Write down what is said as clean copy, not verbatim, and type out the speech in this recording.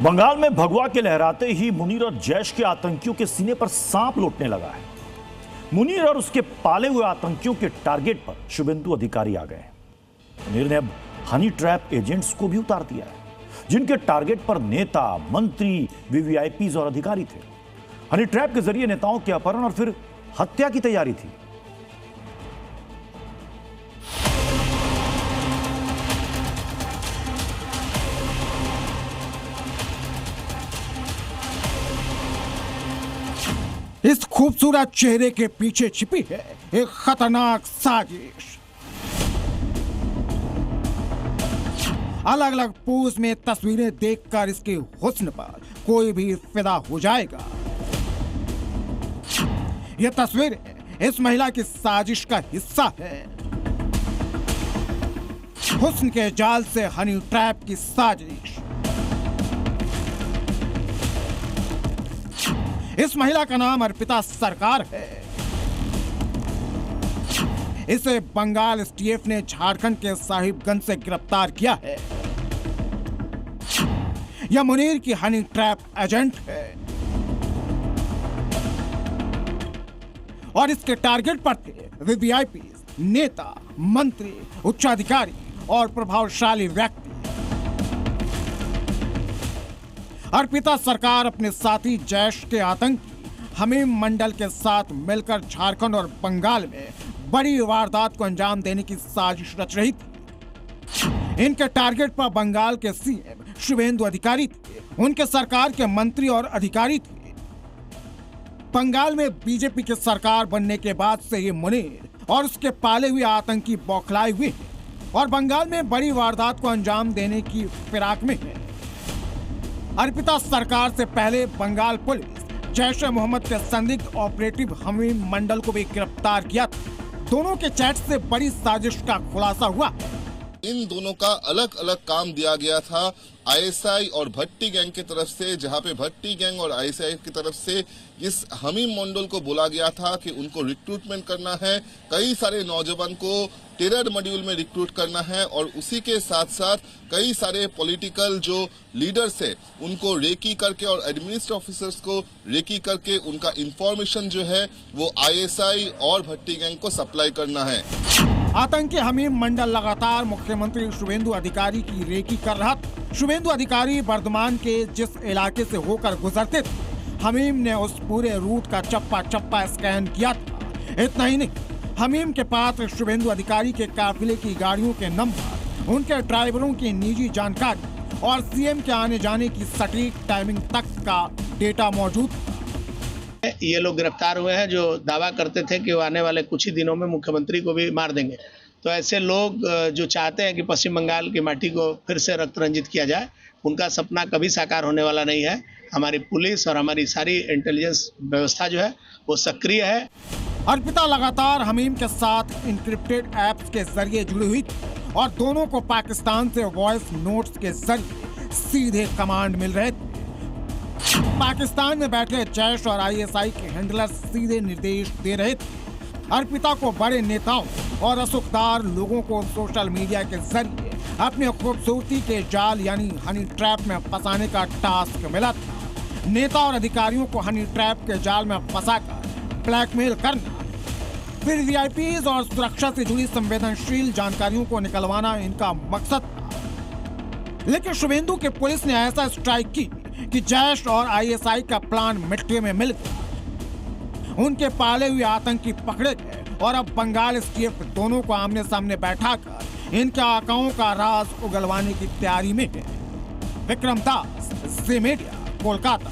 बंगाल में भगवा के लहराते ही मुनीर और जैश के आतंकियों के सीने पर सांप लौटने लगा है। मुनीर और उसके पाले हुए आतंकियों के टारगेट पर शुभेंदु अधिकारी आ गए हैं। मुनीर ने अब हनी ट्रैप एजेंट्स को भी उतार दिया है, जिनके टारगेट पर नेता, मंत्री, वीवीआईपीज और अधिकारी थे। हनी ट्रैप के जरिए नेताओं के अपहरण और फिर हत्या की तैयारी थी। इस खूबसूरत चेहरे के पीछे छिपी है एक खतरनाक साजिश। अलग अलग पोज में तस्वीरें देखकर इसके हुस्न पर कोई भी फिदा हो जाएगा। यह तस्वीर इस महिला की साजिश का हिस्सा है। हुस्न के जाल से हनी ट्रैप की साजिश। इस महिला का नाम अर्पिता सरकार है। इसे बंगाल एसटीएफ ने झारखंड के साहिबगंज से गिरफ्तार किया है। यह मुनीर की हनी ट्रैप एजेंट है और इसके टारगेट पर थे वीवीआईपी, नेता, मंत्री, उच्चाधिकारी और प्रभावशाली व्यक्ति। अर्पिता सरकार अपने साथी जैश के आतंकी हमीम मंडल के साथ मिलकर झारखंड और बंगाल में बड़ी वारदात को अंजाम देने की साजिश रच रही थी। इनके टारगेट पर बंगाल के सीएम शुभेंदु अधिकारी थे, उनके सरकार के मंत्री और अधिकारी थे। बंगाल में बीजेपी की सरकार बनने के बाद से ये मुनीर और उसके पाले हुए आतंकी बौखलाए हुए हैं और बंगाल में बड़ी वारदात को अंजाम देने की फिराक में है। अर्पिता सरकार से पहले बंगाल पुलिस जैश ए मोहम्मद के संदिग्ध ऑपरेटिव हमीम मंडल को भी गिरफ्तार किया था। दोनों के चैट से बड़ी साजिश का खुलासा हुआ। इन दोनों का अलग अलग काम दिया गया था आईएसआई और भट्टी गैंग की तरफ से, जहां पे भट्टी गैंग और आईएसआई की तरफ से इस हमीम मंडल को बोला गया था कि उनको रिक्रूटमेंट करना है, कई सारे नौजवान को टेरर मॉड्यूल में रिक्रूट करना है और उसी के साथ साथ कई सारे पॉलिटिकल जो लीडर्स है उनको रेकी करके और एडमिनिस्ट्रेटिव ऑफिसर्स को रेकी करके उनका इंफॉर्मेशन जो है वो आईएसआई और भट्टी गैंग को सप्लाई करना है। आतंकी हमीम मंडल लगातार मुख्यमंत्री शुभेंदु अधिकारी की रेकी कर रहा था। शुभेंदु अधिकारी वर्धमान के जिस इलाके से होकर गुजरते थे, हमीम ने उस पूरे रूट का चप्पा चप्पा स्कैन किया था। इतना ही नहीं, हमीम के पास शुभेंदु अधिकारी के काफिले की गाड़ियों के नंबर, उनके ड्राइवरों की निजी जानकारी और सीएम के आने जाने की सटीक टाइमिंग तक का डेटा मौजूद था। ये लोग गिरफ्तार हुए हैं जो दावा करते थे कि वो आने वाले कुछ ही दिनों में मुख्यमंत्री को भी मार देंगे। तो ऐसे लोग जो चाहते हैं कि पश्चिम बंगाल की माटी को फिर से रक्त रंजित किया जाए, उनका सपना कभी साकार होने वाला नहीं है। हमारी पुलिस और हमारी सारी इंटेलिजेंस व्यवस्था जो है वो सक्रिय है। अर्पिता लगातार हमीम के साथ इंक्रिप्टेड ऐप्स के जरिए जुड़ी हुई थी और दोनों को पाकिस्तान से वॉइस नोट्स के जरिए सीधे कमांड मिल रहे थे। पाकिस्तान में बैठे जैश और आईएसआई के हैंडलर सीधे निर्देश दे रहे थे। अर्पिता को बड़े नेताओं और असुखदार लोगों को सोशल मीडिया के जरिए अपनी खूबसूरती के जाल यानी हनी ट्रैप में फंसाने का टास्क मिला था। नेता और अधिकारियों को हनी ट्रैप के जाल में फंसाकर ब्लैकमेल करना, फिर वीआईपीज और सुरक्षा से जुड़ी संवेदनशील जानकारियों को निकलवाना इनका मकसद था। लेकिन शुभेंदु की पुलिस ने ऐसा स्ट्राइक की कि जैश और आईएसआई का प्लान मिट्टी में मिल गया। उनके पाले हुए आतंकी पकड़े गए और अब बंगाल एसटीएफ दोनों को आमने सामने बैठाकर इनके आकाओं का राज उगलवाने की तैयारी में है। विक्रम दास, जी मीडिया, कोलकाता।